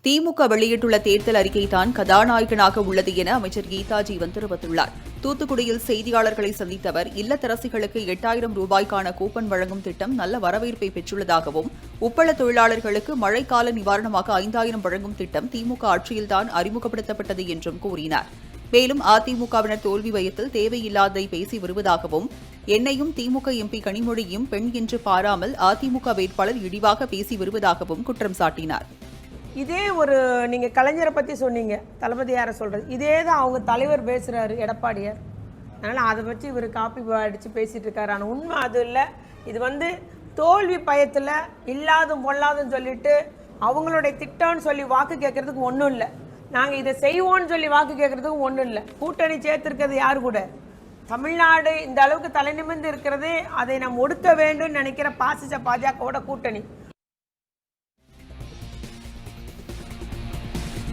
திமுக வெளியிட்டுள்ள தேர்தல் அறிக்கைதான் கதாநாயகனாக உள்ளது என அமைச்சர் கீதா ஜீவன் தெரிவித்துள்ளார். தூத்துக்குடியில் செய்தியாளர்களை சந்தித்த அவர், இல்லத்தரசிகளுக்கு 8000 ரூபாய்க்கான கூப்பன் வழங்கும் திட்டம் நல்ல வரவேற்பை பெற்றுள்ளதாகவும், உப்பள தொழிலாளர்களுக்கு மழைக்கால நிவாரணமாக 5000 வழங்கும் திட்டம் திமுக ஆட்சியில்தான் அறிமுகப்படுத்தப்பட்டது என்றும் கூறினார். மேலும் அதிமுகவினர் தோல்வி பயத்தில் தேவையில்லாததை பேசி வருவதாகவும், என்னையும் திமுக எம்பி கனிமொழியும் பெண் என்று பாராமல் அதிமுக வேட்பாளர் இழிவாக பேசி வருவதாகவும் குற்றம் சாட்டினார். இதே ஒரு நீங்கள் கலைஞரை பற்றி சொன்னீங்க, தளபதியாரை சொல்கிறது, இதே தான் அவங்க தலைவர் பேசுகிறாரு எடப்பாடியார். அதனால் அதை பற்றி இவர் காப்பி அடித்து பேசிகிட்டு இருக்காரு. ஆனால் உண்மை அது இல்லை. இது தோல்வி பயத்தில் இல்லாதும் பொல்லாதுன்னு சொல்லிட்டு அவங்களுடைய திட்டம்னு சொல்லி வாக்கு கேட்கறதுக்கு ஒன்றும் இல்லை. நாங்கள் இதை செய்வோம்னு சொல்லி வாக்கு கேட்கறதுக்கும் ஒன்றும் இல்லை. கூட்டணி சேர்த்துருக்கிறது யார் கூட? தமிழ்நாடு இந்த அளவுக்கு தலை நிமிர்ந்து இருக்கிறது அதை நாம் ஒடுக்க வேண்டும் நினைக்கிற பாசிச பாஜகவோட கூட்டணி.